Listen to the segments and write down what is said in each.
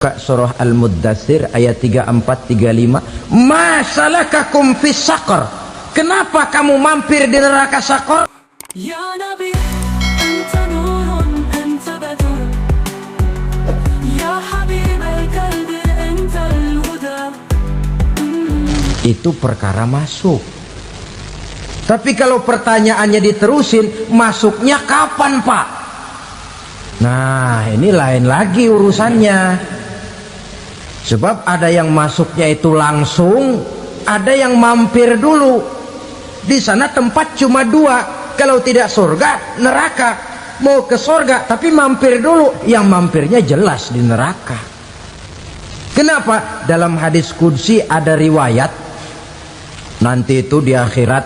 Surah Al-Muddatsir ayat 34-35. Ma salakakum fis saqar? Kenapa kamu mampir di neraka Saqar? Ya Nabi, anta nurun, anta badr. Ya Habib al-qalbi, anta al-huda. Itu perkara masuk. Tapi kalau pertanyaannya diterusin, masuknya kapan, Pak? Nah, ini lain lagi urusannya. Sebab ada yang masuknya itu langsung, ada yang mampir dulu. Di sana tempat cuma dua, kalau tidak surga, neraka. Mau ke surga tapi mampir dulu, yang mampirnya jelas di neraka. Kenapa? Dalam hadis qudsi ada riwayat, nanti itu di akhirat,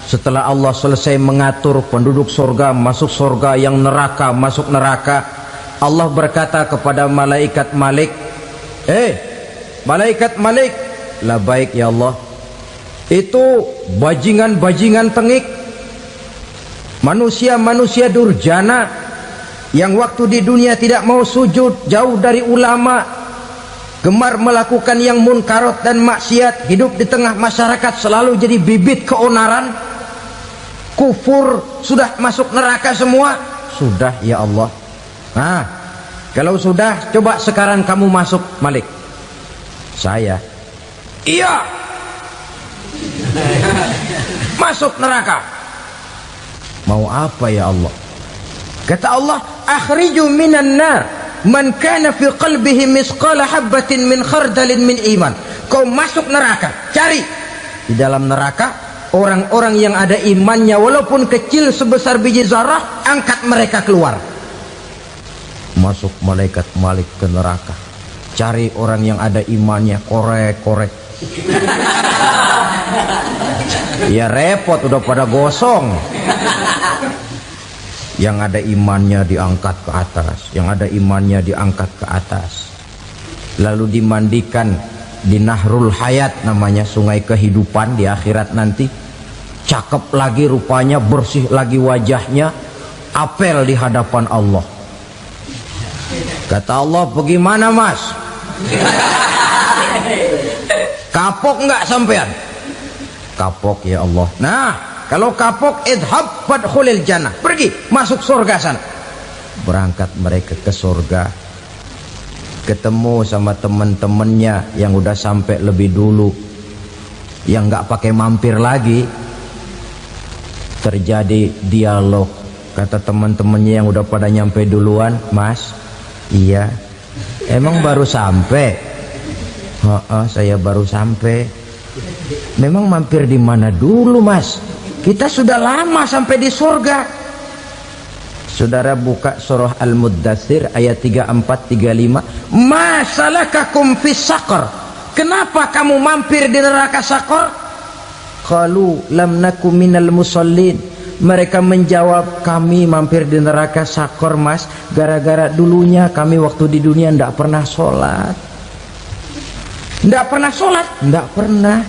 setelah Allah selesai mengatur penduduk surga masuk surga, yang neraka masuk neraka, Allah berkata kepada malaikat Malik, malaikat Malik, labaik ya Allah. Itu bajingan-bajingan tengik, manusia-manusia durjana yang waktu di dunia tidak mau sujud, jauh dari ulama, gemar melakukan yang munkarat dan maksiat, hidup di tengah masyarakat selalu jadi bibit keonaran, kufur, sudah masuk neraka semua. Sudah ya Allah. Nah, kalau sudah, coba sekarang kamu masuk, Malik. Saya, iya, masuk neraka. Mau apa ya Allah? Kata Allah, akhriju minan nar man kana fi qalbihi misqala habbatin min khardalin min iman. Kau masuk neraka, cari di dalam neraka orang-orang yang ada imannya walaupun kecil sebesar biji zarah, angkat mereka keluar. Masuk malaikat Malik ke neraka, cari orang yang ada imannya, korek-korek. Ya repot, udah pada gosong. Yang ada imannya diangkat ke atas, yang ada imannya diangkat ke atas, lalu dimandikan di Nahrul Hayat, namanya sungai kehidupan di akhirat nanti. Cakep lagi rupanya, bersih lagi wajahnya, apel di hadapan Allah. Kata Allah, bagaimana mas? Kapok nggak sampean? Kapok ya Allah. Nah, kalau kapok, idhab fadkhulil jannah, pergi masuk surga sana. Berangkat mereka ke surga, ketemu sama teman-temannya yang udah sampai lebih dulu, yang nggak pakai mampir lagi. Terjadi dialog. Kata teman-temannya yang udah pada nyampe duluan, mas, iya, emang baru sampai? Saya baru sampai. Memang mampir di mana dulu mas? Kita sudah lama sampai di surga. Saudara buka surah Al-Muddatsir ayat 34-35. Ma salakakum fis saqar? Kenapa kamu mampir di neraka Saqar? Qalu lam naku minal musallin. Mereka menjawab, kami mampir di neraka Saqar mas, gara-gara dulunya kami waktu di dunia ndak pernah sholat. Ndak pernah sholat? Ndak pernah.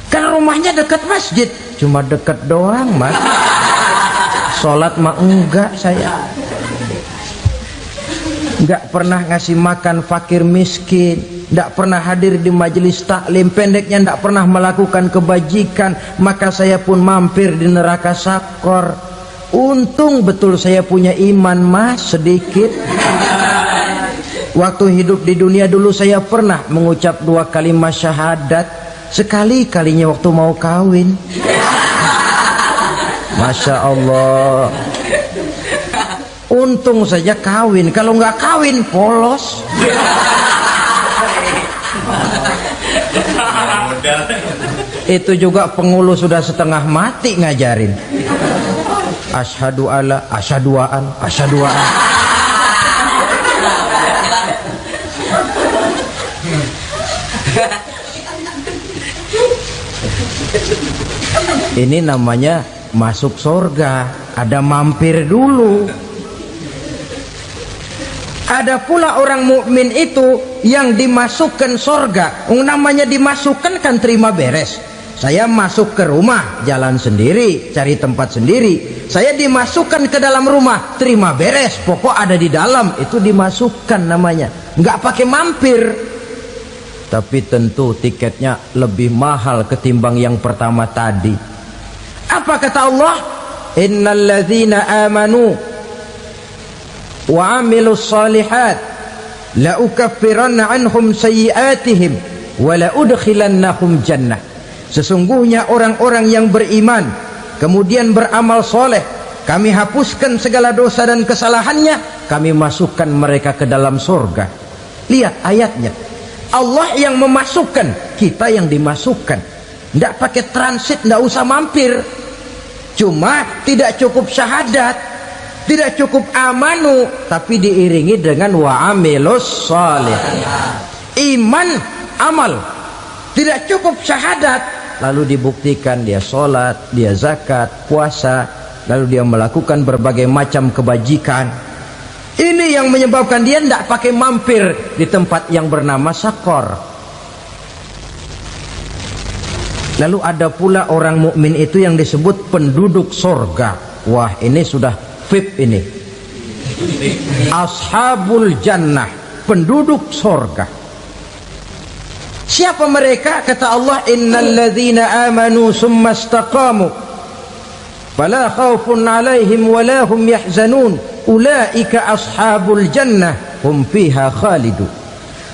Kan rumahnya dekat masjid, cuma dekat doang mas. Sholat mah enggak saya. Nggak pernah ngasih makan fakir miskin, nggak pernah hadir di majelis taklim, pendeknya nggak pernah melakukan kebajikan, maka saya pun mampir di neraka Saqar. Untung betul saya punya iman mas, sedikit. Waktu hidup di dunia dulu saya pernah mengucap 2 kalimat syahadat, sekali-kalinya waktu mau kawin. Masya Allah. Untung saja kawin, kalau nggak kawin polos. Itu juga pengulu sudah setengah mati ngajarin. Asyhadu alla, asyaduaan, asyaduaan. Ini namanya masuk surga, ada mampir dulu. Ada pula orang mukmin itu yang dimasukkan surga. Namanya dimasukkan kan terima beres. Saya masuk ke rumah, jalan sendiri, cari tempat sendiri. Saya dimasukkan ke dalam rumah, terima beres, pokok ada di dalam, itu dimasukkan namanya. Nggak pakai mampir. Tapi tentu tiketnya lebih mahal ketimbang yang pertama tadi. Apa kata Allah? Innal ladzina amanu wa amilus shalihat la ukaffiranna anhum sayyi'atihim wa la udkhilannahum jannah. Sesungguhnya orang-orang yang beriman kemudian beramal soleh, kami hapuskan segala dosa dan kesalahannya, kami masukkan mereka ke dalam surga. Lihat ayatnya, Allah yang memasukkan, kita yang dimasukkan. Tidak pakai transit, tidak usah mampir. Cuma tidak cukup syahadat, tidak cukup amanu, tapi diiringi dengan wa amilus sholih. Iman, amal. Tidak cukup syahadat, lalu dibuktikan dia sholat, dia zakat, puasa, lalu dia melakukan berbagai macam kebajikan. Ini yang menyebabkan dia tidak pakai mampir di tempat yang bernama sakor. Lalu ada pula orang mukmin itu yang disebut penduduk sorga. Wah, ini sudah VIP ini. Ashabul jannah, penduduk sorga. Siapa mereka? Kata Allah, innal ladzina amanu summa istaqamu fala khaufun alaihim wala hum yahzanun ulaika ashabul jannah hum fiha khalidun.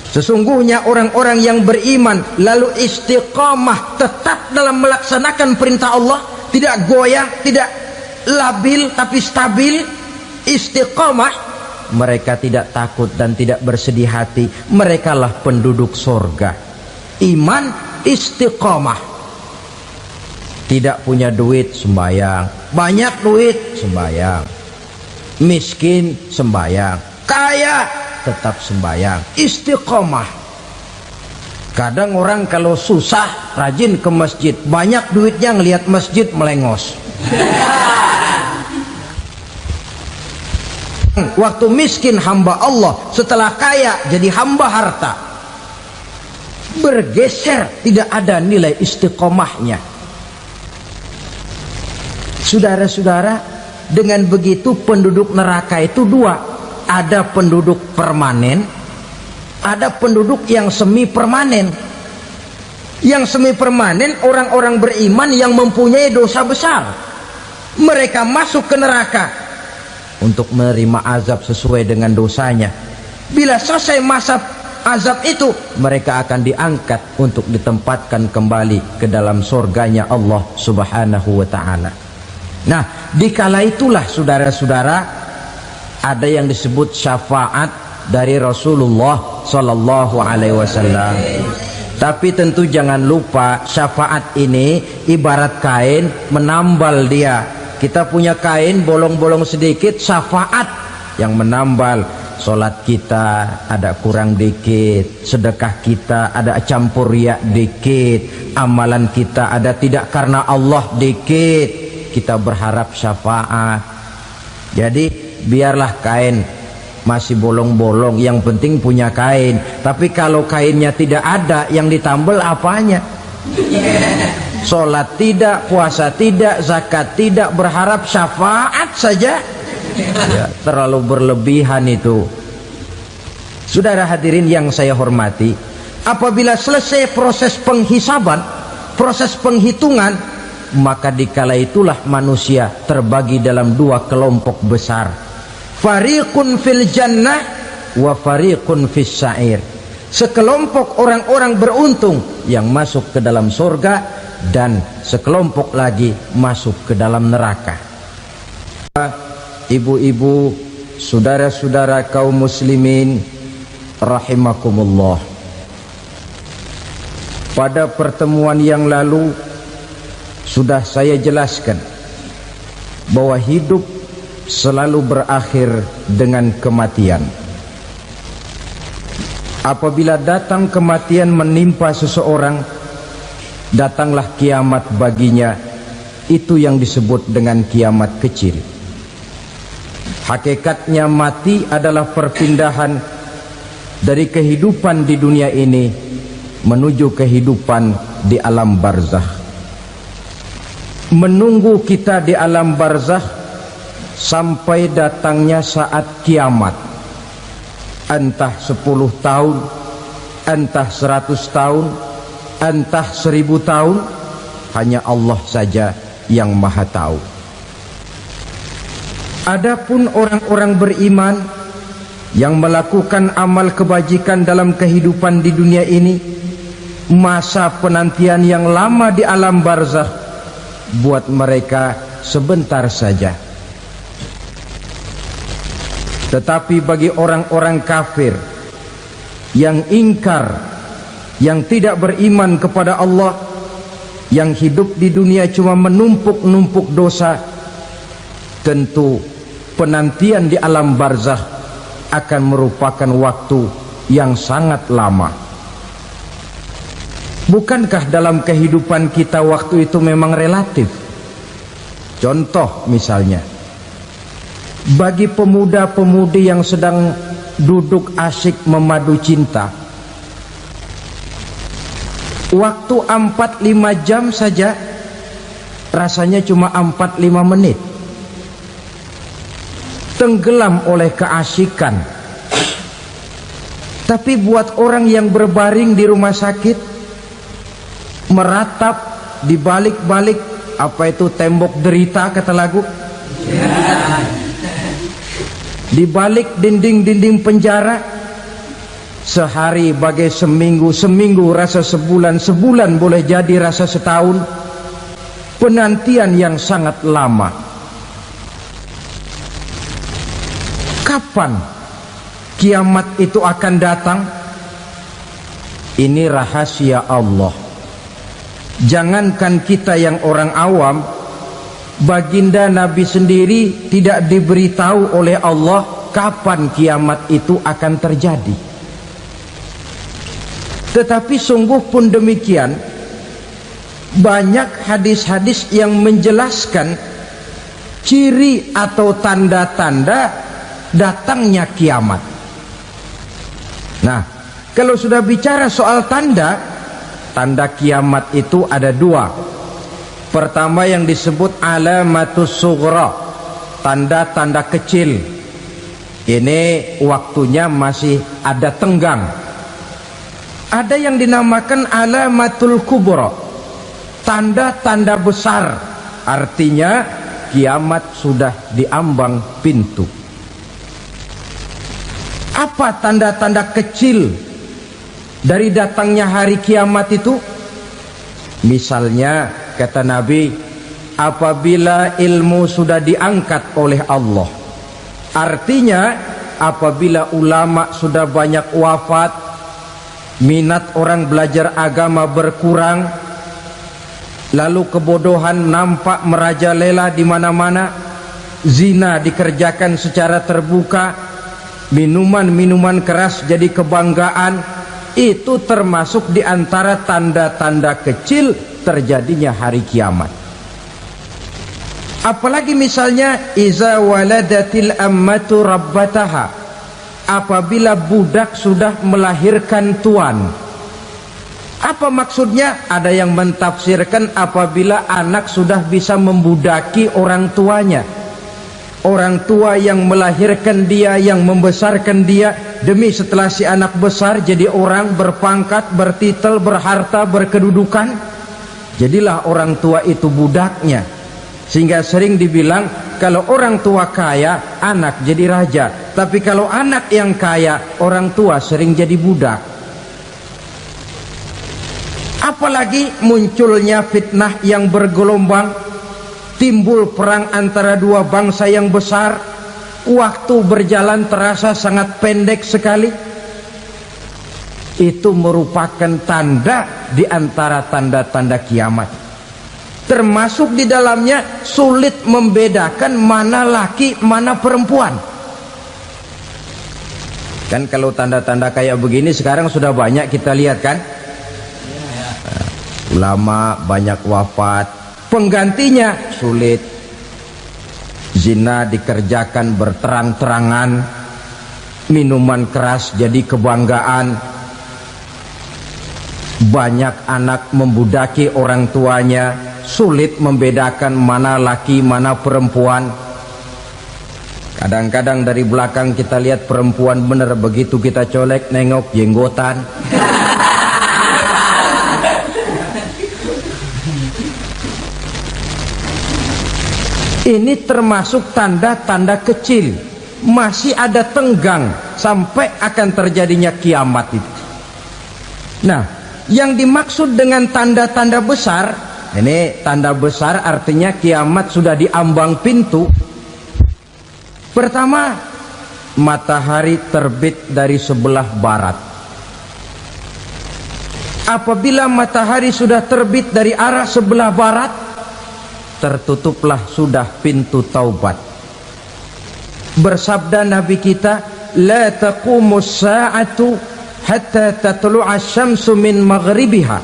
Sesungguhnya orang-orang yang beriman lalu istiqamah, tetap dalam melaksanakan perintah Allah, tidak goyah, tidak labil tapi stabil, istiqamah, mereka tidak takut dan tidak bersedih hati. Merekalah penduduk sorga. Iman, istiqamah. Tidak punya duit, sembayang. Banyak duit, sembayang. Miskin, sembayang. Kaya, tetap sembayang. Istiqamah. Kadang orang kalau susah rajin ke masjid, banyak duitnya ngelihat masjid melengos. Waktu miskin hamba Allah, setelah kaya jadi hamba harta. Bergeser, tidak ada nilai istiqomahnya. Saudara-saudara, dengan begitu penduduk neraka itu dua. Ada penduduk permanen, ada penduduk yang semi permanen. Yang semi permanen orang-orang beriman yang mempunyai dosa besar. Mereka masuk ke neraka untuk menerima azab sesuai dengan dosanya. Bila selesai masa azab itu, mereka akan diangkat untuk ditempatkan kembali ke dalam surganya Allah Subhanahu wa ta'ala. Nah, dikala itulah saudara-saudara, ada yang disebut syafaat dari Rasulullah Sallallahu Alaihi Wasallam. Tapi tentu jangan lupa, syafaat ini ibarat kain menambal dia. Kita punya kain bolong-bolong sedikit, syafaat yang menambal. Solat kita ada kurang dikit, sedekah kita ada campur riak dikit, amalan kita ada tidak karena Allah dikit, kita berharap syafaat. Jadi biarlah kain masih bolong-bolong, yang penting punya kain. Tapi kalau kainnya tidak ada, yang ditambal apanya? Solat tidak, puasa tidak, zakat tidak, berharap syafaat saja. Ya, terlalu berlebihan itu. Saudara hadirin yang saya hormati, apabila selesai proses penghisaban, proses penghitungan, maka dikala itulah manusia terbagi dalam dua kelompok besar. Fariqun fil jannah wa fariqun fis sa'ir. Sekelompok orang-orang beruntung yang masuk ke dalam surga, dan sekelompok lagi masuk ke dalam neraka. Ibu-ibu, saudara-saudara kaum muslimin rahimakumullah, pada pertemuan yang lalu sudah saya jelaskan bahwa hidup selalu berakhir dengan kematian. Apabila datang kematian menimpa seseorang, datanglah kiamat baginya. Itu yang disebut dengan kiamat kecil. Hakikatnya mati adalah perpindahan dari kehidupan di dunia ini menuju kehidupan di alam barzakh. menunggu kita di alam barzakh sampai datangnya saat kiamat. Entah 10 tahun, entah 100 tahun, entah 1000 tahun, hanya Allah saja yang maha tahu. Adapun orang-orang beriman yang melakukan amal kebajikan dalam kehidupan di dunia ini, masa penantian yang lama di alam barzakh buat mereka sebentar saja. Tetapi bagi orang-orang kafir yang ingkar, yang tidak beriman kepada Allah, yang hidup di dunia cuma menumpuk-numpuk dosa, tentu penantian di alam barzakh akan merupakan waktu yang sangat lama. Bukankah dalam kehidupan kita waktu itu memang relatif? Contoh misalnya, bagi pemuda-pemudi yang sedang duduk asyik memadu cinta, waktu 4-5 jam saja rasanya cuma 4-5 menit, tenggelam oleh keasikan. Tapi buat orang yang berbaring di rumah sakit, meratap di balik-balik apa itu tembok derita kata lagu, di balik dinding-dinding penjara, sehari bagai seminggu, seminggu rasa sebulan, sebulan boleh jadi rasa setahun. Penantian yang sangat lama. Kapan kiamat itu akan datang? Ini rahasia Allah. Jangankan kita yang orang awam, baginda Nabi sendiri tidak diberitahu oleh Allah kapan kiamat itu akan terjadi. Tetapi sungguh pun demikian, banyak hadis-hadis yang menjelaskan ciri atau tanda-tanda datangnya kiamat. Nah, kalau sudah bicara soal tanda, tanda kiamat itu ada 2. Pertama yang disebut alamatus sughra, tanda-tanda kecil. Ini waktunya masih ada tenggang. Ada yang dinamakan alamatul kubra, tanda-tanda besar, artinya kiamat sudah diambang pintu. Apa tanda-tanda kecil dari datangnya hari kiamat itu? Misalnya kata Nabi, apabila ilmu sudah diangkat oleh Allah, artinya apabila ulama sudah banyak wafat, minat orang belajar agama berkurang, lalu kebodohan nampak merajalela di mana-mana, zina dikerjakan secara terbuka, minuman-minuman keras jadi kebanggaan, itu termasuk di antara tanda-tanda kecil terjadinya hari kiamat. Apalagi misalnya iza waladatil ammatu rabbataha, apabila budak sudah melahirkan tuan. Apa maksudnya? Ada yang mentafsirkan apabila anak sudah bisa membudaki orang tuanya. Orang tua yang melahirkan dia, yang membesarkan dia, demi setelah si anak besar jadi orang berpangkat, bertitel, berharta, berkedudukan, jadilah orang tua itu budaknya. Sehingga sering dibilang kalau orang tua kaya, anak jadi raja. Tapi kalau anak yang kaya, orang tua sering jadi budak. Apalagi munculnya fitnah yang bergelombang, timbul perang antara dua bangsa yang besar, waktu berjalan terasa sangat pendek sekali. Itu merupakan tanda di antara tanda-tanda kiamat. Termasuk di dalamnya sulit membedakan mana laki, mana perempuan. Kan kalau tanda-tanda kayak begini sekarang sudah banyak kita lihat kan. Ulama banyak wafat, penggantinya sulit. Zina dikerjakan berterang-terangan, minuman keras jadi kebanggaan, banyak anak membudaki orang tuanya, sulit membedakan mana laki mana perempuan. Kadang-kadang dari belakang kita lihat perempuan bener, begitu kita colek nengok jenggotan. Ini termasuk tanda-tanda kecil, masih ada tenggang sampai akan terjadinya kiamat itu. Nah, yang dimaksud dengan tanda-tanda besar, ini tanda besar artinya kiamat sudah diambang pintu. Pertama, matahari terbit dari sebelah barat. Apabila matahari sudah terbit dari arah sebelah barat, tertutuplah sudah pintu taubat. Bersabda Nabi kita, la taqumus sa'atu hatta tatlu'a syamsu min maghribiha.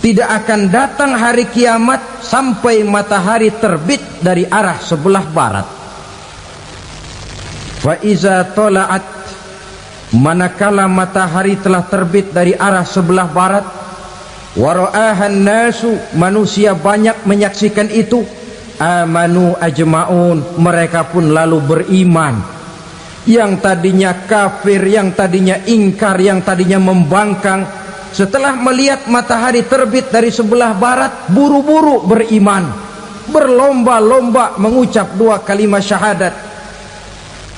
Tidak akan datang hari kiamat sampai matahari terbit dari arah sebelah barat. Wa iza tala'at, manakala matahari telah terbit dari arah sebelah barat, wa ra'ahan nasu, manusia banyak menyaksikan itu, amanu ajma'un, mereka pun lalu beriman. Yang tadinya kafir, yang tadinya ingkar, yang tadinya membangkang, setelah melihat matahari terbit dari sebelah barat, buru-buru beriman, berlomba-lomba mengucap 2 kalimat syahadat.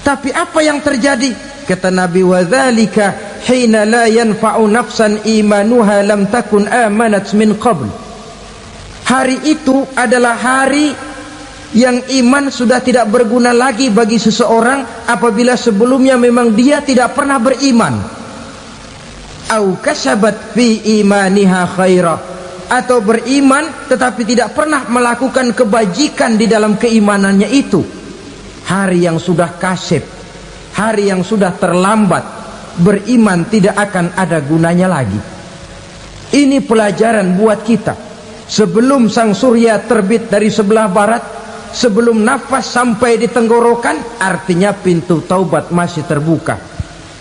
Tapi apa yang terjadi? Kata Nabi, wadzalika hina la yanfa'u nafsan imanuha lam takun amanat min qabl. Hari itu adalah hari yang iman sudah tidak berguna lagi bagi seseorang apabila sebelumnya memang dia tidak pernah beriman. Au kasabat fi imaniha khaira, atau beriman tetapi tidak pernah melakukan kebajikan di dalam keimanannya itu. Hari yang sudah kasib, hari yang sudah terlambat, beriman tidak akan ada gunanya lagi. Ini pelajaran buat kita. Sebelum sang surya terbit dari sebelah barat, sebelum nafas sampai di tenggorokan, artinya pintu taubat masih terbuka.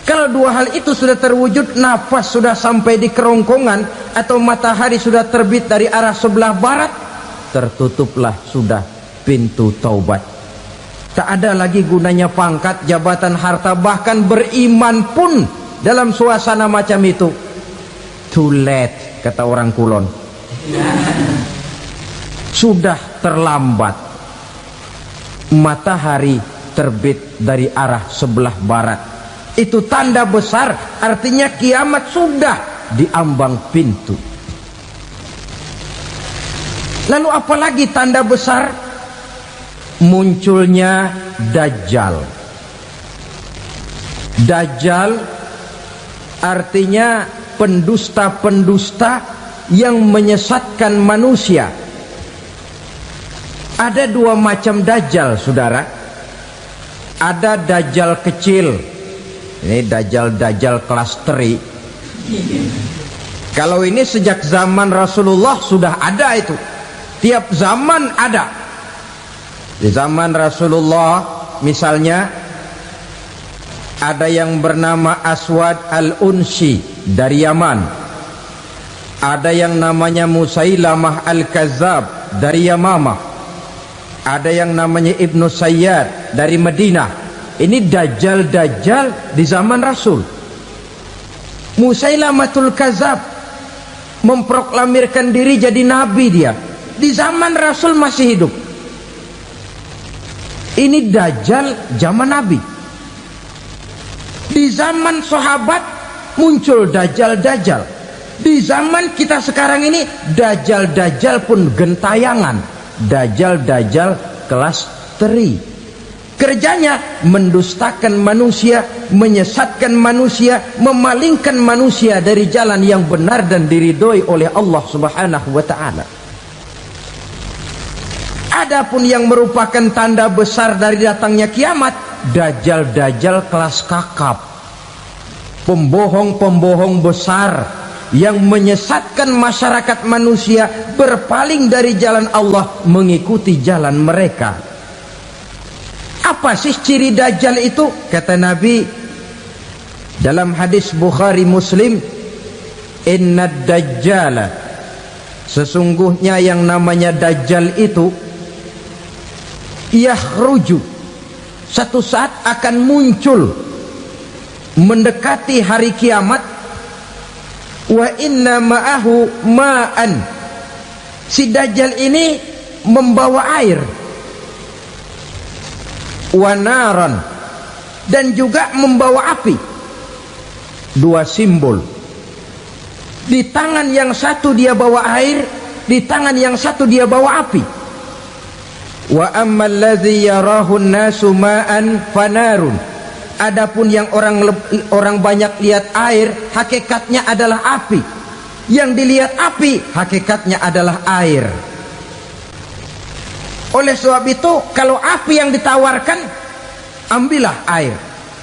Kalau 2 hal itu sudah terwujud, nafas sudah sampai di kerongkongan atau matahari sudah terbit dari arah sebelah barat, tertutuplah sudah pintu taubat. Tak ada lagi gunanya pangkat, jabatan, harta, bahkan beriman pun dalam suasana macam itu too late, kata orang Kulon. Sudah terlambat. Matahari terbit dari arah sebelah barat, itu tanda besar, artinya kiamat sudah diambang pintu. Lalu apalagi tanda besar? Munculnya Dajjal. Dajjal artinya pendusta-pendusta yang menyesatkan manusia. Ada 2 macam Dajjal, saudara. Ada Dajjal kecil. Ini Dajjal kelas teri. Kalau ini sejak zaman Rasulullah sudah ada itu. Tiap zaman ada. Di zaman Rasulullah misalnya ada yang bernama Aswad al-Unsi dari Yaman. Ada yang namanya Musailamah al-Kazzab dari Yamamah. Ada yang namanya Ibnu Sayyad dari Madinah. Ini Dajjal di zaman Rasul. Musailamatul Kazzab memproklamirkan diri jadi nabi dia. Di zaman Rasul masih hidup. Ini Dajjal zaman Nabi. Di zaman sahabat muncul Dajjal. Di zaman kita sekarang ini Dajjal pun gentayangan. Dajjal kelas teri. Kerjanya mendustakan manusia, menyesatkan manusia, memalingkan manusia dari jalan yang benar dan diridhoi oleh Allah Subhanahu wa taala. Adapun yang merupakan tanda besar dari datangnya kiamat, Dajjal kelas kakap, pembohong besar yang menyesatkan masyarakat manusia berpaling dari jalan Allah mengikuti jalan mereka. Apa sih ciri Dajjal itu? Kata Nabi dalam hadis Bukhari Muslim, inna dajjala, sesungguhnya yang namanya Dajjal itu yakhruju, satu saat akan muncul mendekati hari kiamat. Wa inna ma'ahu ma'an, si Dajjal ini membawa air, wa naran, dan juga membawa api. Dua simbol, di tangan yang satu dia bawa air, di tangan yang satu dia bawa api. Wa ammal ladzi yarahu an-nasu ma'an fanarun, adapun yang orang banyak lihat air, hakikatnya adalah api. Yang dilihat api, hakikatnya adalah air. Oleh sebab itu, kalau api yang ditawarkan, ambillah air.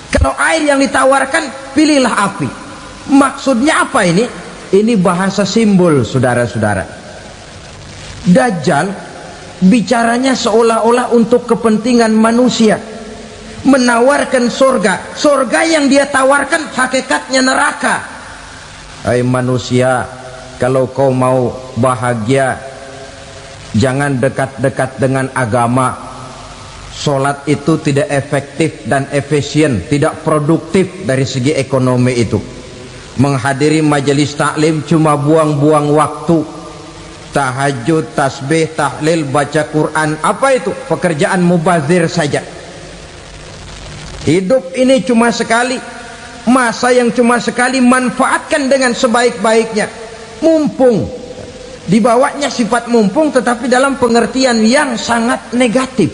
Kalau air yang ditawarkan, pilihlah api. Maksudnya apa ini? Ini bahasa simbol, saudara-saudara. Dajjal bicaranya seolah-olah untuk kepentingan manusia, menawarkan surga. Surga yang dia tawarkan hakikatnya neraka. Hai manusia, kalau kau mau bahagia, jangan dekat-dekat dengan agama. Sholat itu tidak efektif dan efisien, tidak produktif dari segi ekonomi itu. Menghadiri majelis taklim cuma buang-buang waktu. Tahajud, tasbih, tahlil, baca Quran, apa itu? Pekerjaan mubazir saja. Hidup ini cuma sekali, masa yang cuma sekali, manfaatkan dengan sebaik-baiknya. Mumpung, dibawanya sifat mumpung, tetapi dalam pengertian yang sangat negatif.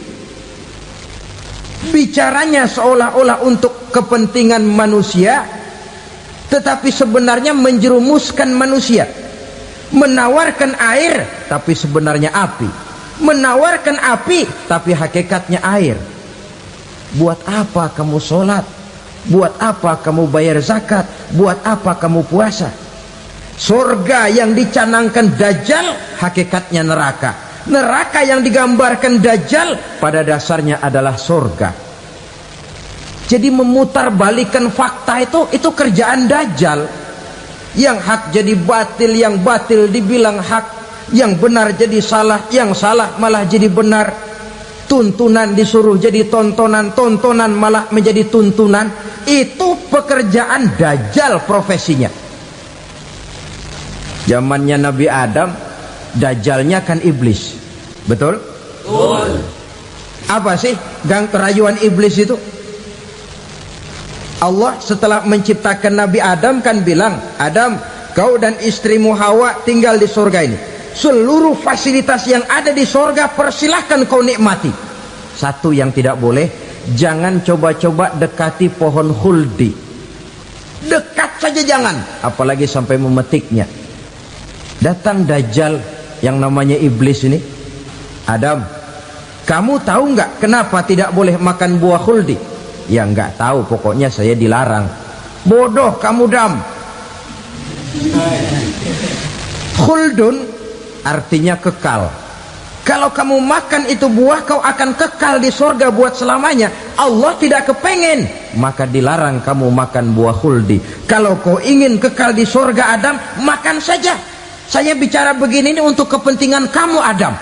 Bicaranya seolah-olah untuk kepentingan manusia, tetapi sebenarnya menjerumuskan manusia. Menawarkan air, tapi sebenarnya api. Menawarkan api, tapi hakikatnya air. Buat apa kamu sholat? Buat apa kamu bayar zakat? Buat apa kamu puasa? Surga yang dicanangkan Dajjal, hakikatnya neraka. Neraka yang digambarkan Dajjal, pada dasarnya adalah surga. Jadi memutarbalikkan fakta itu kerjaan Dajjal. Yang hak jadi batil, yang batil dibilang hak, yang benar jadi salah, yang salah malah jadi benar. Tuntunan disuruh jadi tontonan, tontonan malah menjadi tuntunan. Itu pekerjaan Dajjal profesinya. Zamannya Nabi Adam, Dajjalnya kan iblis. Betul? Betul. Apa sih gang rayuan iblis itu? Allah setelah menciptakan Nabi Adam kan bilang, Adam, kau dan istrimu Hawa tinggal di surga ini. Seluruh fasilitas yang ada di surga persilahkan kau nikmati. Satu yang tidak boleh, jangan coba-coba dekati pohon khuldi. Dekat saja jangan, apalagi sampai memetiknya. Datang Dajjal yang namanya iblis ini. Adam, kamu tahu nggak kenapa tidak boleh makan buah khuldi? Ya nggak tahu, pokoknya saya dilarang. Bodoh kamu, Dam. Khuldun artinya kekal. Kalau kamu makan itu buah, kau akan kekal di surga buat selamanya. Allah tidak kepengen, maka dilarang kamu makan buah khuldi. Kalau kau ingin kekal di surga, Adam, makan saja. Saya bicara begini ini untuk kepentingan kamu, Adam.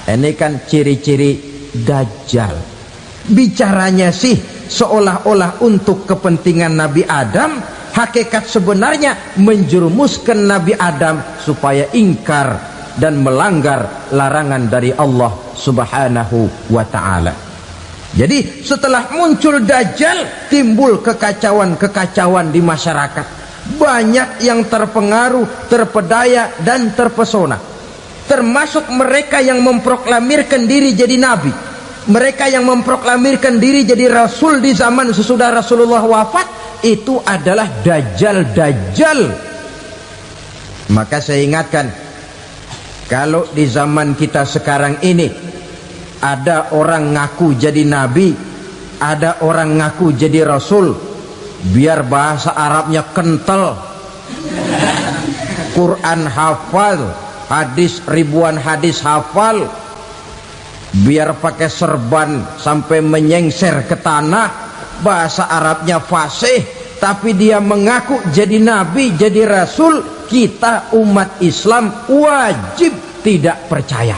Ini kan ciri-ciri Dajjal. Bicaranya sih seolah-olah untuk kepentingan Nabi Adam, hakikat sebenarnya menjerumuskan Nabi Adam supaya ingkar dan melanggar larangan dari Allah Subhanahu wa ta'ala. Jadi setelah muncul Dajjal, timbul kekacauan-kekacauan di masyarakat. Banyak yang terpengaruh, terpedaya dan terpesona, termasuk mereka yang memproklamirkan diri jadi nabi, mereka yang memproklamirkan diri jadi rasul di zaman sesudah Rasulullah wafat. Itu adalah Dajjal. Maka saya ingatkan, kalau di zaman kita sekarang ini ada orang ngaku jadi nabi, ada orang ngaku jadi rasul, biar bahasa Arabnya kental, Quran hafal, hadis ribuan hadis hafal, biar pakai serban sampai menyengser ke tanah, bahasa Arabnya fasih, tapi dia mengaku jadi nabi, jadi rasul, kita umat Islam wajib tidak percaya.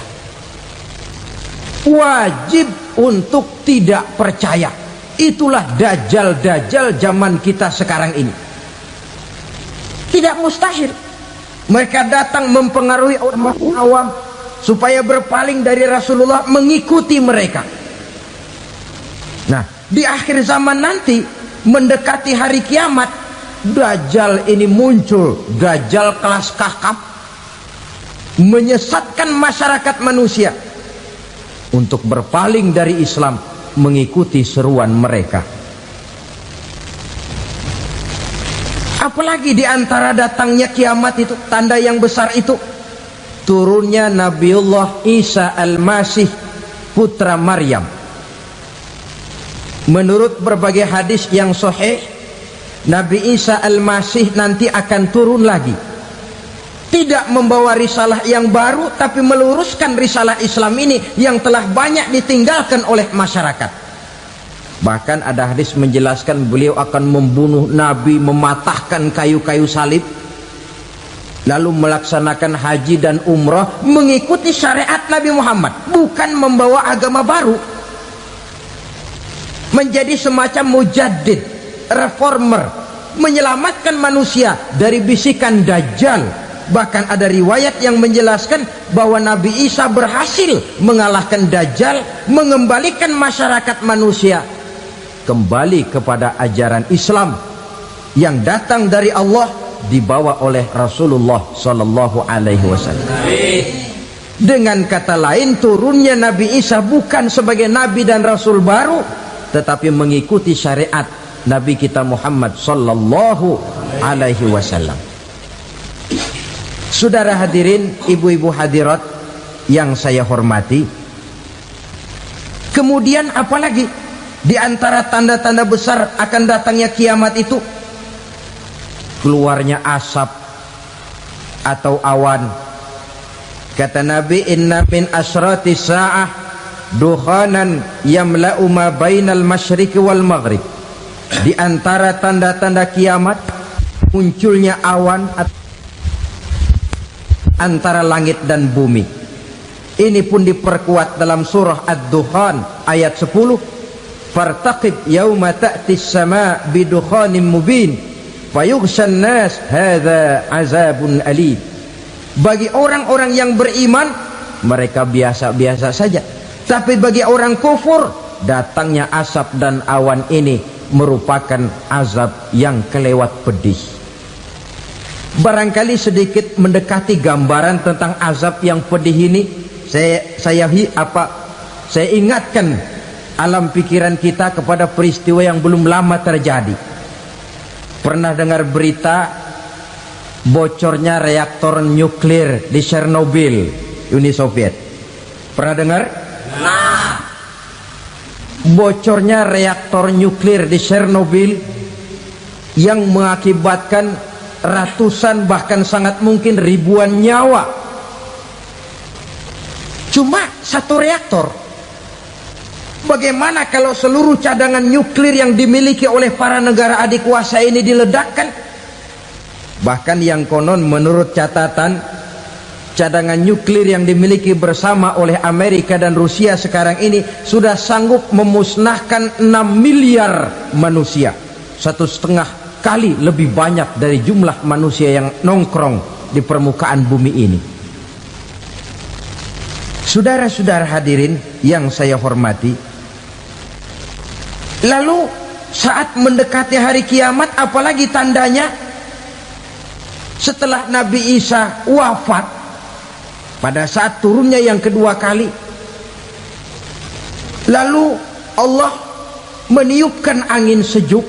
Wajib untuk tidak percaya. Itulah dajjal-dajjal zaman kita sekarang ini. Tidak mustahil mereka datang mempengaruhi orang awam supaya berpaling dari Rasulullah, mengikuti mereka. Nah, di akhir zaman nanti, mendekati hari kiamat, dajjal ini muncul. Dajjal kelas kakap, menyesatkan masyarakat manusia untuk berpaling dari Islam, mengikuti seruan mereka. Apalagi di antara datangnya kiamat itu, tanda yang besar itu, turunnya Nabiullah Isa Al-Masih, putra Maryam. Menurut berbagai hadis yang sahih, Nabi Isa Al-Masih nanti akan turun lagi, tidak membawa risalah yang baru, tapi meluruskan risalah Islam ini yang telah banyak ditinggalkan oleh masyarakat. Bahkan ada hadis menjelaskan beliau akan membunuh Nabi, mematahkan kayu-kayu salib, lalu melaksanakan haji dan umrah mengikuti syariat Nabi Muhammad, bukan membawa agama baru. Menjadi semacam mujaddid, reformer, menyelamatkan manusia dari bisikan dajjal. Bahkan ada riwayat yang menjelaskan bahwa Nabi Isa berhasil mengalahkan dajjal, mengembalikan masyarakat manusia kembali kepada ajaran Islam yang datang dari Allah, dibawa oleh Rasulullah sallallahu alaihi wasallam. Dengan kata lain, turunnya Nabi Isa bukan sebagai nabi dan rasul baru, tetapi mengikuti syariat Nabi kita Muhammad sallallahu alaihi wasallam. Saudara hadirin, ibu-ibu hadirat yang saya hormati, kemudian apalagi di antara tanda-tanda besar akan datangnya kiamat itu? Keluarnya asap atau awan. Kata Nabi, inna min asrati sa'ah dukhanan yamla'u ma bainal masyriqi wal maghrib. Di antara tanda-tanda kiamat, munculnya awan antara langit dan bumi. Ini pun diperkuat dalam surah Ad-Dukhan ayat 10. Fartaqib yauma ta'tis sama bidukhanin mubin fayughshan nas hadza azabun alim. Bagi orang-orang yang beriman, mereka biasa-biasa saja, tapi bagi orang kufur, datangnya asap dan awan ini merupakan azab yang kelewat pedih. Barangkali sedikit mendekati gambaran tentang azab yang pedih ini, saya ingatkan alam pikiran kita kepada peristiwa yang belum lama terjadi. Pernah dengar berita bocornya reaktor nuklir di Chernobyl, Uni Soviet? Pernah dengar? Nah, bocornya reaktor nuklir di Chernobyl yang mengakibatkan ratusan, bahkan sangat mungkin ribuan nyawa. Cuma satu reaktor. Bagaimana kalau seluruh cadangan nuklir yang dimiliki oleh para negara adik kuasa ini diledakkan? Bahkan yang konon menurut catatan, cadangan nuklir yang dimiliki bersama oleh Amerika dan Rusia sekarang ini sudah sanggup memusnahkan 6 miliar manusia, 1,5 kali lebih banyak dari jumlah manusia yang nongkrong di permukaan bumi ini. Saudara-saudara hadirin yang saya hormati, lalu saat mendekati hari kiamat, apalagi tandanya? Setelah Nabi Isa wafat, pada saat turunnya yang kedua kali, lalu Allah meniupkan angin sejuk.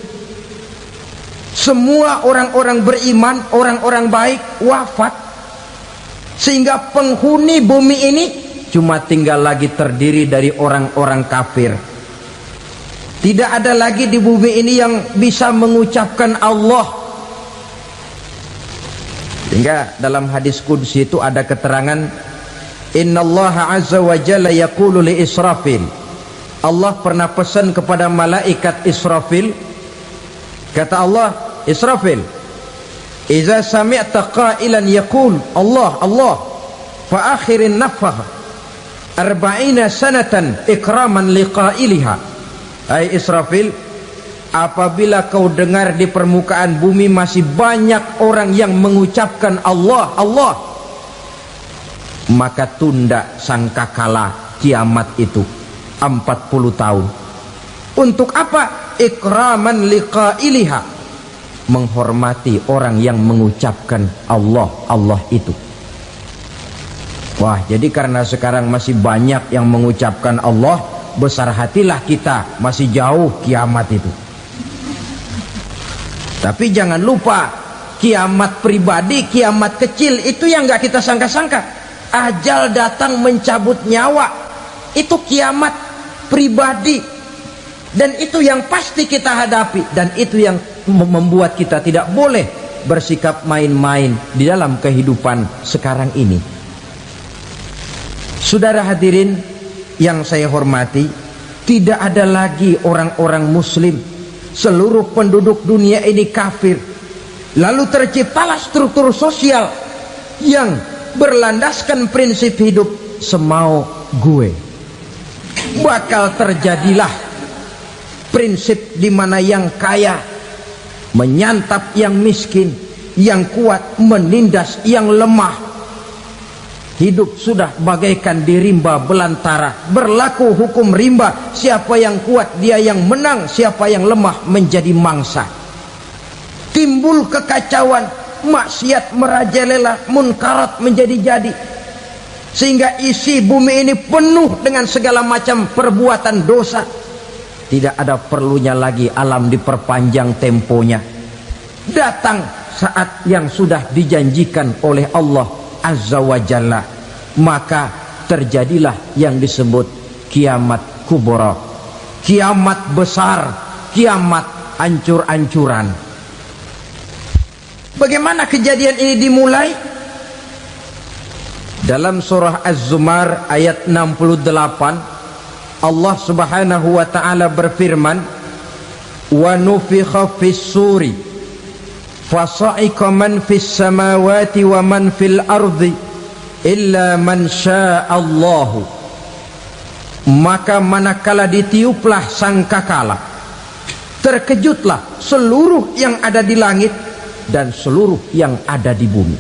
Semua orang-orang beriman, orang-orang baik wafat, sehingga penghuni bumi ini cuma tinggal lagi terdiri dari orang-orang kafir. Tidak ada lagi di bumi ini yang bisa mengucapkan Allah. Hingga dalam hadis qudsi itu ada keterangan, innallaha azza wa jalla yaqulu li Israfil. Allah pernah pesan kepada malaikat Israfil, Kata Allah, Israfil, "Idza sami'ta qailan yaqul Allah Allah fa akhirin nafakh 40 sanatan ikraman liqailiha." Hai Israfil, apabila kau dengar di permukaan bumi masih banyak orang yang mengucapkan Allah Allah, maka tunda sangkakala kiamat itu 40 tahun. Untuk apa? Ikraman liqailiha, menghormati orang yang mengucapkan Allah Allah itu. Wah, jadi karena sekarang masih banyak yang mengucapkan Allah, besar hatilah kita, masih jauh kiamat itu. Tapi jangan lupa, kiamat pribadi, kiamat kecil itu yang nggak kita sangka-sangka. Ajal datang mencabut nyawa, itu kiamat pribadi. Dan itu yang pasti kita hadapi, dan itu yang membuat kita tidak boleh bersikap main-main di dalam kehidupan sekarang ini. Saudara hadirin yang saya hormati, tidak ada lagi orang-orang muslim. Seluruh penduduk dunia ini kafir. Lalu terciptalah struktur sosial yang berlandaskan prinsip hidup semau gue. Bakal terjadilah prinsip di mana yang kaya menyantap yang miskin, yang kuat menindas yang lemah. Hidup sudah bagaikan di rimba belantara, berlaku hukum rimba. Siapa yang kuat dia yang menang, siapa yang lemah menjadi mangsa. Timbul kekacauan, maksiat merajalela, munkarat menjadi-jadi, sehingga isi bumi ini penuh dengan segala macam perbuatan dosa. Tidak ada perlunya lagi alam diperpanjang temponya. Datang saat yang sudah dijanjikan oleh Allah Azza wa Jalla, maka terjadilah yang disebut kiamat kubra, kiamat besar, kiamat ancur-ancuran. Bagaimana kejadian ini dimulai? Dalam surah Az-Zumar ayat 68, Allah subhanahu wa ta'ala berfirman, "Wa nufikha fis suri fasa'iqa man fis samawati wa man fil ardi illa man sya'allahu." Maka manakala ditiuplah sangkakala, terkejutlah seluruh yang ada di langit dan seluruh yang ada di bumi.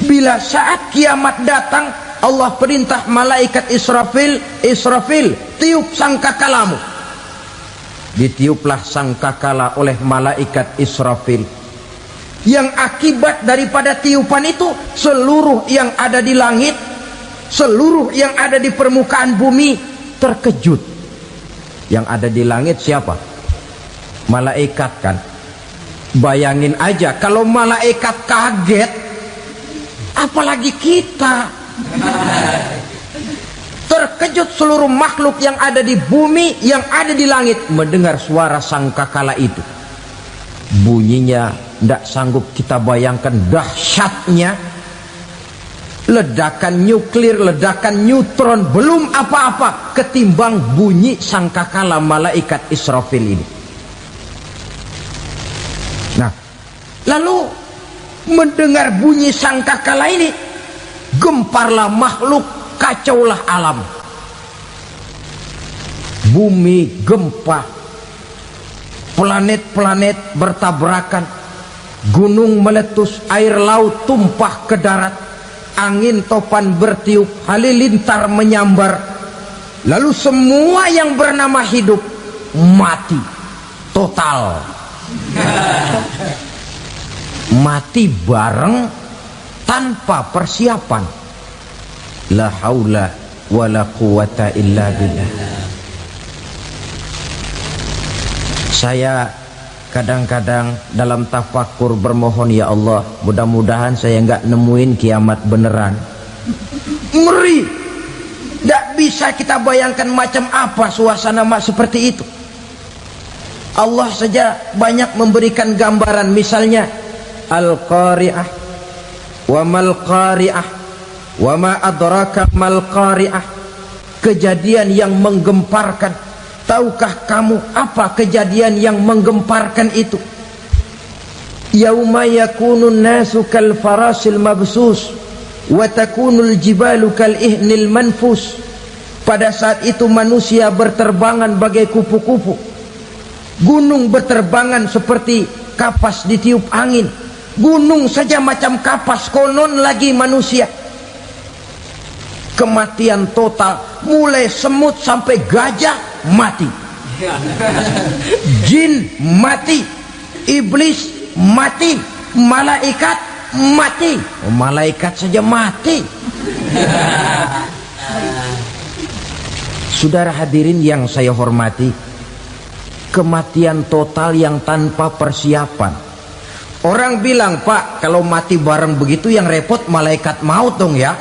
Bila saat kiamat datang, Allah perintah malaikat Israfil, Israfil, tiup sangkakalamu. Ditiuplah sangkakala oleh malaikat Israfil. Yang akibat daripada tiupan itu, seluruh yang ada di langit, seluruh yang ada di permukaan bumi terkejut. Yang ada di langit siapa? Malaikat kan. Bayangin aja kalau malaikat kaget, apalagi kita. Terkejut seluruh makhluk yang ada di bumi, yang ada di langit mendengar suara sangkakala itu. Bunyinya tidak sanggup kita bayangkan dahsyatnya. Ledakan nuklir, ledakan neutron, belum apa-apa ketimbang bunyi sangkakala malaikat Israfil ini. Nah, lalu mendengar bunyi sangkakala ini, gemparlah makhluk, kacaulah alam. Bumi gempa, planet-planet bertabrakan, gunung meletus, air laut tumpah ke darat, angin topan bertiup, halilintar menyambar. Lalu semua yang bernama hidup mati total. Mati bareng tanpa persiapan. La haula wala quwata illa billah. Saya kadang-kadang dalam tafakur bermohon, ya Allah, mudah-mudahan saya nggak nemuin kiamat beneran. Ngeri. Tidak bisa kita bayangkan macam apa suasana seperti itu. Allah saja banyak memberikan gambaran, misalnya Al-Qari'ah, wa mal qari'ah, wa ma adraka mal qari'ah. Kejadian yang menggemparkan, Tahukah kamu apa kejadian yang menggemparkan itu? Yauma yakunun nasu kal farasil mabsus wa takunul jibalu kal ihnil manfus. Pada saat itu manusia berterbangan bagai kupu-kupu, gunung berterbangan seperti kapas ditiup angin. Gunung saja macam kapas, konon lagi manusia. Kematian total, mulai semut sampai gajah mati, jin mati, iblis mati, malaikat mati. Oh, malaikat saja mati. Saudara hadirin yang saya hormati, kematian total yang tanpa persiapan. Orang bilang, Pak, kalau mati bareng begitu yang repot malaikat maut dong ya.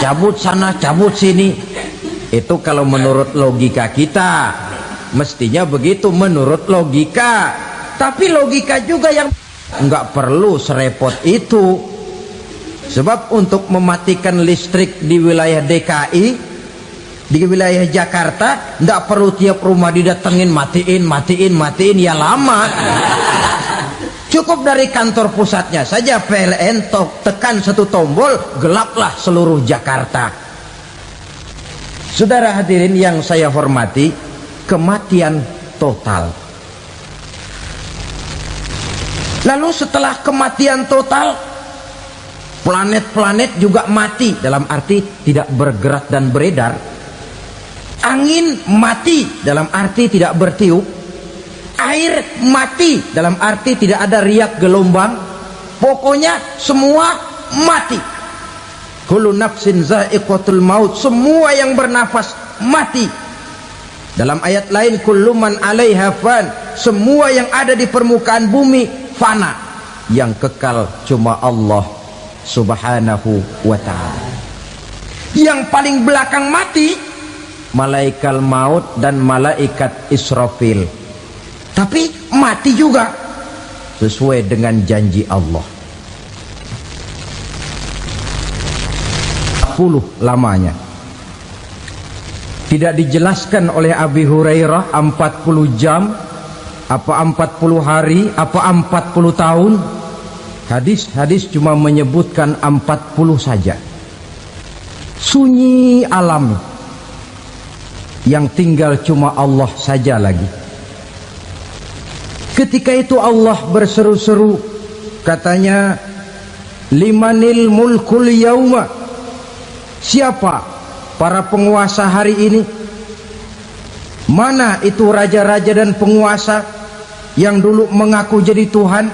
Cabut sana, cabut sini. Itu kalau menurut logika kita, mestinya begitu menurut logika. Tapi logika juga yang nggak perlu serepot itu. Sebab untuk mematikan listrik di wilayah DKI, di wilayah Jakarta, nggak perlu tiap rumah didatengin matiin, ya lama. Cukup dari kantor pusatnya saja PLN tekan satu tombol, gelaplah seluruh Jakarta. Saudara hadirin yang saya hormati, kematian total. Lalu setelah kematian total, planet-planet juga mati, dalam arti tidak bergerak dan beredar. Angin mati, dalam arti tidak bertiup. Air mati, dalam arti tidak ada riak gelombang. Pokoknya semua mati. Kullu nafsin za'iqatul maut, semua yang bernafas mati. Dalam ayat lain, kullu man 'alaiha fan, semua yang ada di permukaan bumi fana. Yang kekal cuma Allah Subhanahu wa ta'ala. Yang paling belakang mati malaikat maut dan malaikat Israfil. Tapi mati juga sesuai dengan janji Allah. 40 lamanya. Tidak dijelaskan oleh Abi Hurairah 40 jam, apa 40 hari, apa 40 tahun. Hadis-hadis cuma menyebutkan 40 saja. Sunyi alam, yang tinggal cuma Allah saja lagi. Ketika itu Allah berseru-seru, katanya, limanil mulkul yauma, siapa para penguasa hari ini? Mana itu raja-raja dan penguasa yang dulu mengaku jadi Tuhan?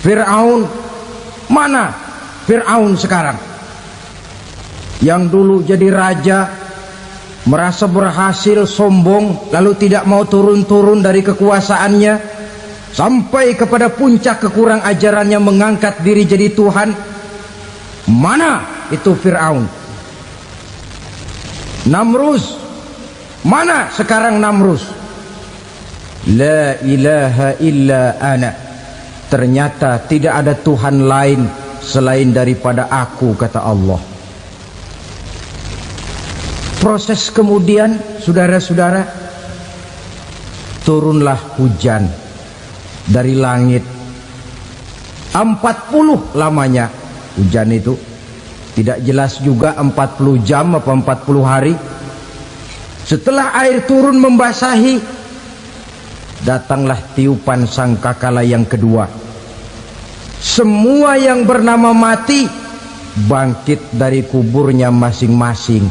Fir'aun, mana Fir'aun sekarang? Yang dulu jadi raja, merasa berhasil, sombong, lalu tidak mau turun-turun dari kekuasaannya, sampai kepada puncak kekurang ajarannya mengangkat diri jadi Tuhan. Mana itu Fir'aun? Namrus, mana sekarang Namrus? La ilaha illa ana, ternyata tidak ada Tuhan lain selain daripada aku, kata Allah. Proses kemudian, saudara-saudara, turunlah hujan dari langit. 40 lamanya hujan itu. Tidak jelas juga 40 jam apa 40 hari. Setelah air turun membasahi, datanglah tiupan sangkakala yang kedua. Semua yang bernama mati bangkit dari kuburnya masing-masing.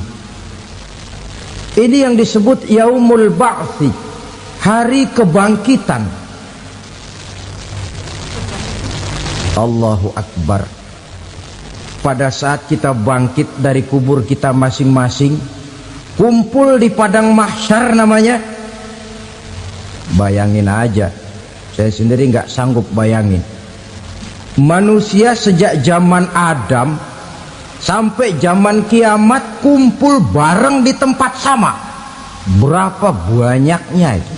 Ini yang disebut Yaumul Ba'thi, hari kebangkitan. Allahu Akbar. Pada saat kita bangkit dari kubur kita masing-masing, kumpul di padang mahsyar namanya. Bayangin aja, saya sendiri nggak sanggup bayangin. Manusia sejak zaman Adam sampai zaman kiamat kumpul bareng di tempat sama. Berapa banyaknya itu?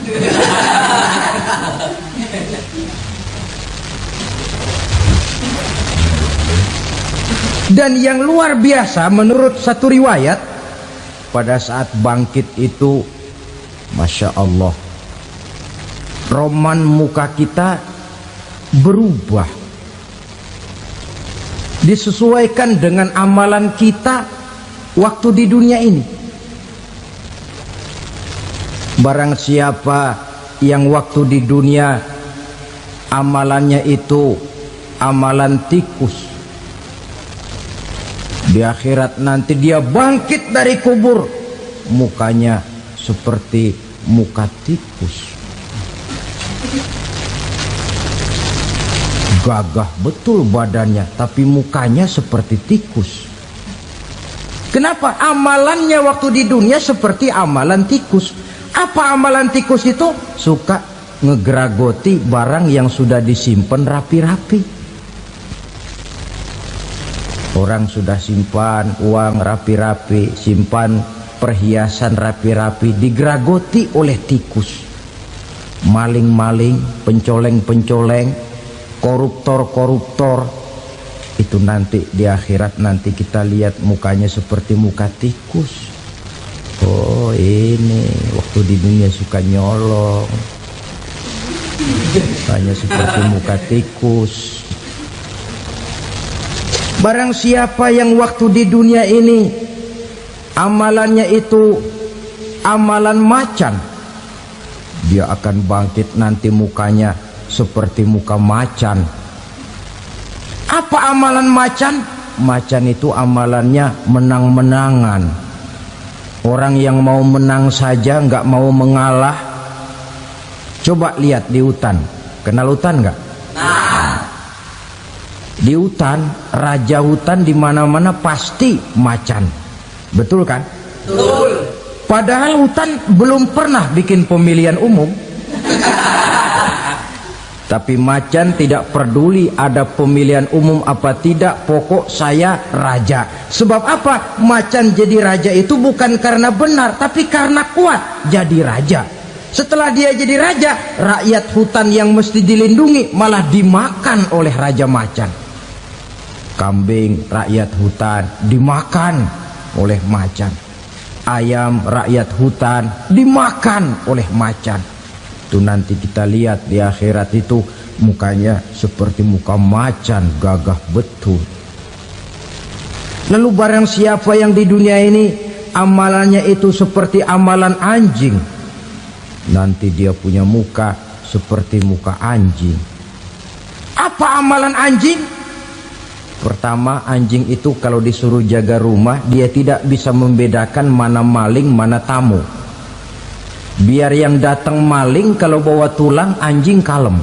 Dan yang luar biasa menurut satu riwayat, pada saat bangkit itu, Masya Allah, roman muka kita berubah, disesuaikan dengan amalan kita waktu di dunia ini. Barang siapa yang waktu di dunia amalannya itu amalan tikus, di akhirat nanti dia bangkit dari kubur, mukanya seperti muka tikus. Gagah betul badannya, tapi mukanya seperti tikus. Kenapa? Amalannya waktu di dunia seperti amalan tikus. Apa amalan tikus itu? Suka ngegeragoti barang yang sudah disimpan rapi-rapi. Orang sudah simpan uang rapi-rapi, simpan perhiasan rapi-rapi, digeragoti oleh tikus. Maling-maling, pencoleng-pencoleng, koruptor-koruptor, itu nanti di akhirat nanti kita lihat mukanya seperti muka tikus. Oh, ini waktu di dunia suka nyolong, mukanya seperti muka tikus. Barang siapa yang waktu di dunia ini amalannya itu amalan macan, dia akan bangkit nanti mukanya seperti muka macan. Apa amalan macan? Macan itu amalannya menang-menangan. Orang yang mau menang saja nggak mau mengalah. Coba lihat di hutan, kenal hutan nggak? Di hutan, raja hutan di mana-mana pasti macan, betul kan? Betul. Padahal hutan belum pernah bikin pemilihan umum. Tapi macan tidak peduli ada pemilihan umum apa tidak, pokok saya raja. Sebab apa? Macan jadi raja itu bukan karena benar, tapi karena kuat jadi raja. Setelah dia jadi raja, rakyat hutan yang mesti dilindungi malah dimakan oleh raja macan. Kambing rakyat hutan dimakan oleh macan. Ayam rakyat hutan dimakan oleh macan. Itu nanti kita lihat di akhirat itu mukanya seperti muka macan, gagah betul. Lalu barang siapa yang di dunia ini amalannya itu seperti amalan anjing, nanti dia punya muka seperti muka anjing. Apa amalan anjing? Pertama, anjing itu kalau disuruh jaga rumah, dia tidak bisa membedakan mana maling, mana tamu. Biar yang datang maling, kalau bawa tulang, anjing kalem.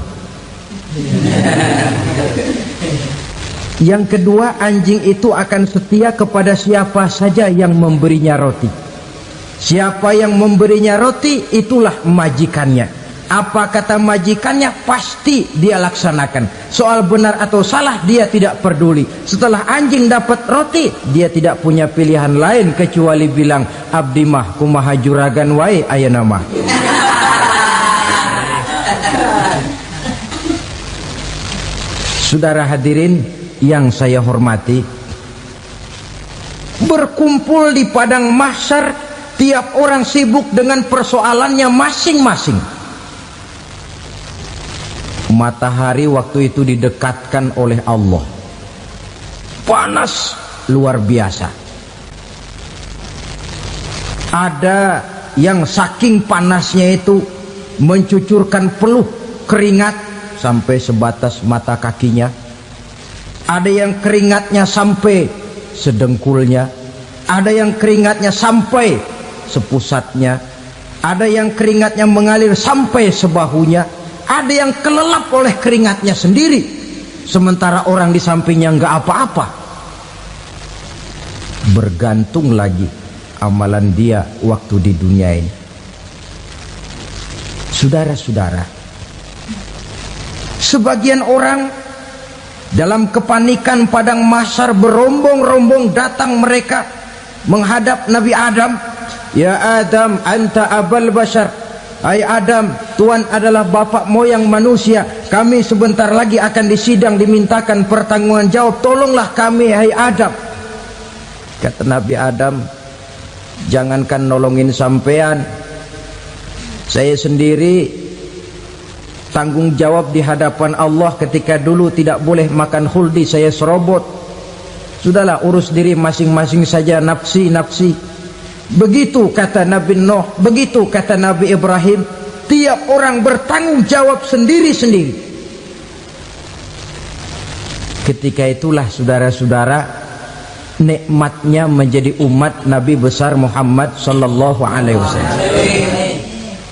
Yang kedua, anjing itu akan setia kepada siapa saja yang memberinya roti. Siapa yang memberinya roti, itulah majikannya. Apa kata majikannya, pasti dia laksanakan. Soal benar atau salah dia tidak peduli. Setelah anjing dapat roti, dia tidak punya pilihan lain kecuali bilang, abdi mah kumaha juragan wae ayeuna mah. Saudara hadirin yang saya hormati, berkumpul di padang mahsyar, tiap orang sibuk dengan persoalannya masing-masing. Matahari waktu itu didekatkan oleh Allah, panas luar biasa. Ada yang saking panasnya itu mencucurkan peluh keringat sampai sebatas mata kakinya. Ada yang keringatnya sampai sedengkulnya, ada yang keringatnya sampai sepusatnya, ada yang keringatnya mengalir sampai sebahunya. Ada yang kelelap oleh keringatnya sendiri, sementara orang di sampingnya nggak apa-apa. Bergantung lagi amalan dia waktu di dunia ini. Saudara-saudara, sebagian orang dalam kepanikan padang mahsyar berombong-rombong datang mereka menghadap Nabi Adam. Ya Adam, anta abal bashar. Hai Adam, Tuhan adalah bapak moyang manusia. Kami sebentar lagi akan disidang, dimintakan pertanggungan jawab. Tolonglah kami, hai Adam. Kata Nabi Adam, Jangankan nolongin sampean, saya sendiri tanggung jawab di hadapan Allah ketika dulu tidak boleh makan khuldi, saya serobot. Sudahlah, urus diri masing-masing saja, nafsi. Begitu kata Nabi Nuh, begitu kata Nabi Ibrahim. Tiap orang bertanggung jawab sendiri-sendiri. Ketika itulah saudara-saudara, nikmatnya menjadi umat Nabi besar Muhammad sallallahu alaihi wasallam.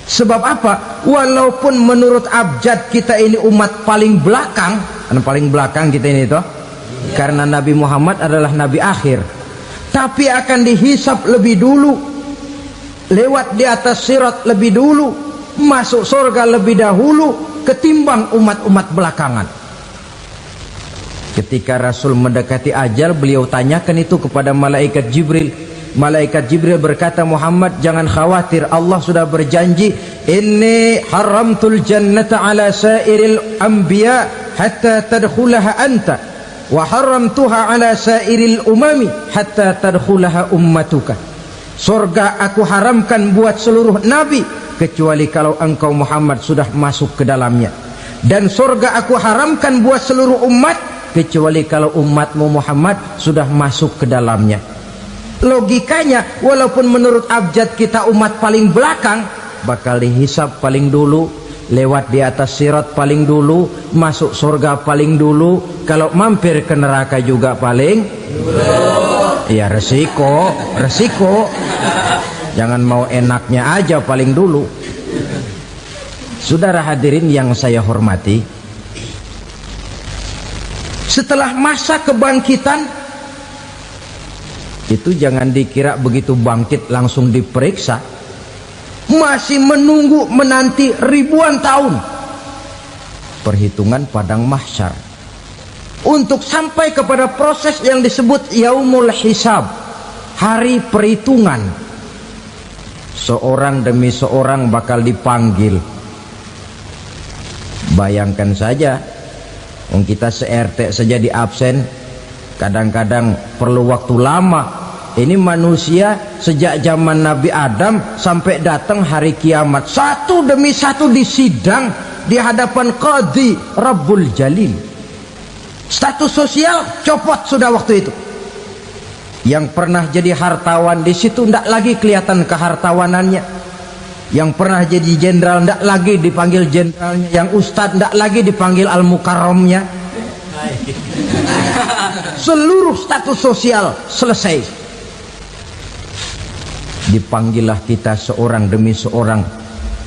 Sebab apa? Walaupun menurut abjad kita ini umat paling belakang, kita ini toh, karena Nabi Muhammad adalah Nabi akhir, tapi akan dihisap lebih dulu, lewat di atas sirat lebih dulu, masuk surga lebih dahulu ketimbang umat-umat belakangan. Ketika Rasul mendekati ajal, beliau tanyakan itu kepada malaikat Jibril. Malaikat Jibril berkata, Muhammad, jangan khawatir, Allah sudah berjanji, inni haramtul jannata ala sairil anbiya hatta tadkhulaha anta wa haramtuha ala sairil umami hatta tadkhulaha ummatuka. Surga aku haramkan buat seluruh nabi kecuali kalau engkau Muhammad sudah masuk ke dalamnya, dan surga aku haramkan buat seluruh umat kecuali kalau umatmu Muhammad sudah masuk ke dalamnya. Logikanya, walaupun menurut abjad kita umat paling belakang, bakal dihisap paling dulu, lewat di atas sirat paling dulu, masuk surga paling dulu, kalau mampir ke neraka juga paling dulu. Ya resiko. Jangan mau enaknya aja paling dulu. Saudara hadirin yang saya hormati, setelah masa kebangkitan itu jangan dikira begitu bangkit langsung diperiksa, masih menunggu menanti ribuan tahun perhitungan padang mahsyar untuk sampai kepada proses yang disebut yaumul hisab, hari perhitungan. Seorang demi seorang bakal dipanggil. Bayangkan saja, kita se-RT saja di absen, kadang-kadang perlu waktu lama. Ini manusia sejak zaman Nabi Adam sampai datang hari kiamat, satu demi satu disidang di hadapan Qadhi Rabbul Jalil. Status sosial copot sudah waktu itu. Yang pernah jadi hartawan di situ tidak lagi kelihatan kehartawanannya. Yang pernah jadi jenderal tidak lagi dipanggil jenderalnya. Yang ustadz tidak lagi dipanggil al-mukarramnya. Seluruh status sosial selesai. Dipanggillah kita seorang demi seorang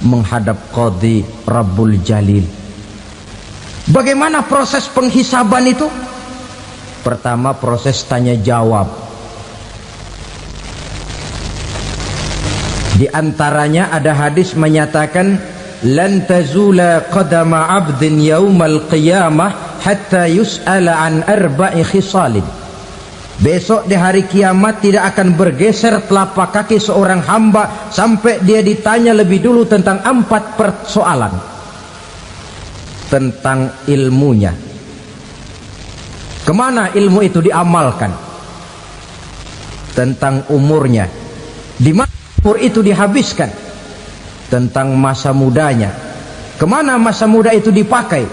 menghadap Qadhi Rabbul Jalil. Bagaimana proses penghisaban itu? Pertama, proses tanya jawab. Di antaranya ada hadis menyatakan, lan tazula qadama 'abdin yaumal qiyamah hatta yus'ala an arba'i khisalin. Besok di hari kiamat tidak akan bergeser telapak kaki seorang hamba sampai dia ditanya lebih dulu tentang 4 persoalan. Tentang ilmunya, kemana ilmu itu diamalkan. Tentang umurnya, di mana umur itu dihabiskan. Tentang masa mudanya, kemana masa muda itu dipakai.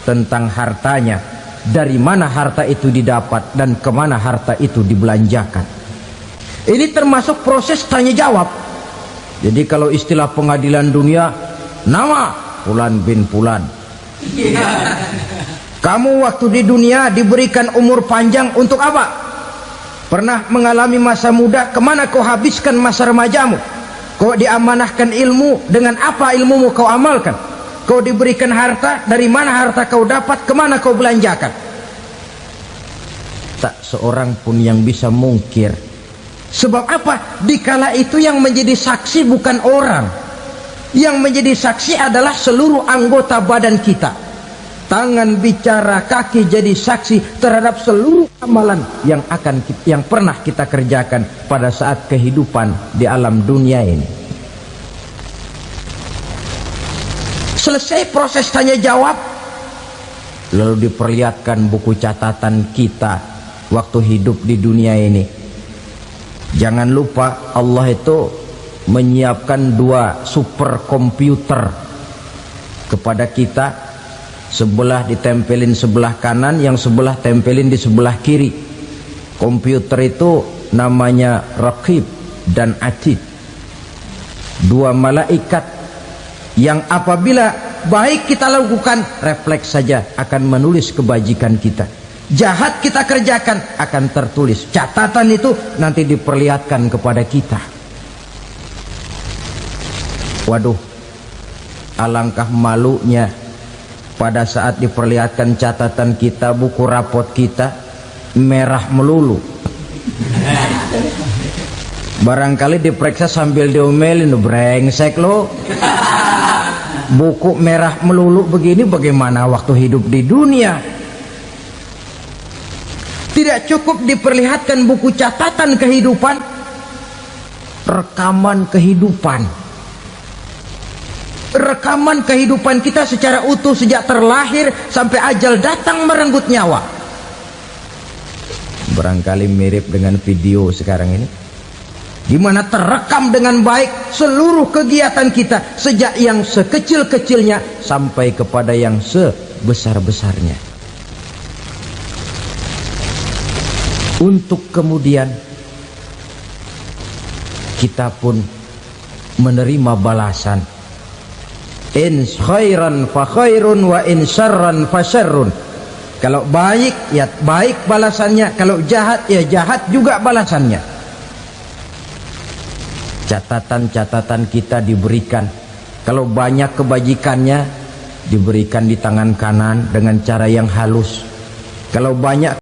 Tentang hartanya, dari mana harta itu didapat dan kemana harta itu dibelanjakan. Ini termasuk proses tanya jawab. Jadi kalau istilah pengadilan dunia, nama Fulan bin Fulan. Kamu waktu di dunia diberikan umur panjang untuk apa? Pernah mengalami masa muda, kemana kau habiskan masa remajamu? Kau diamanahkan ilmu, dengan apa ilmumu kau amalkan? Kau diberikan harta, dari mana harta kau dapat, kemana kau belanjakan? Tak seorang pun yang bisa mungkir. Sebab apa? Dikala itu yang menjadi saksi bukan orang. Yang menjadi saksi adalah seluruh anggota badan kita. Tangan bicara, kaki jadi saksi terhadap seluruh amalan yang pernah kita kerjakan pada saat kehidupan di alam dunia ini. Selesai proses tanya jawab, lalu diperlihatkan buku catatan kita waktu hidup di dunia ini. Jangan lupa Allah itu menyiapkan 2 superkomputer kepada kita, sebelah ditempelin sebelah kanan, yang sebelah tempelin di sebelah kiri. Komputer itu namanya Raqib dan Atid, 2 malaikat yang apabila baik kita lakukan, refleks saja akan menulis kebajikan kita. Jahat kita kerjakan, akan tertulis. Catatan itu nanti diperlihatkan kepada kita. Waduh, alangkah malunya pada saat diperlihatkan catatan kita, buku rapot kita merah melulu. Barangkali diperiksa sambil diomelin, brengsek lo, buku merah melulu begini, bagaimana waktu hidup di dunia? Tidak cukup diperlihatkan buku catatan kehidupan, rekaman kehidupan. Rekaman kehidupan kita secara utuh sejak terlahir sampai ajal datang merenggut nyawa. Barangkali mirip dengan video sekarang ini, di mana terekam dengan baik seluruh kegiatan kita, sejak yang sekecil-kecilnya sampai kepada yang sebesar-besarnya. Untuk kemudian kita pun menerima balasan. In khairan fa khairun wa in syarran fa syarrun. Kalau baik ya baik balasannya, kalau jahat ya jahat juga balasannya. Catatan-catatan kita diberikan. Kalau banyak kebajikannya diberikan di tangan kanan dengan cara yang halus. Kalau banyak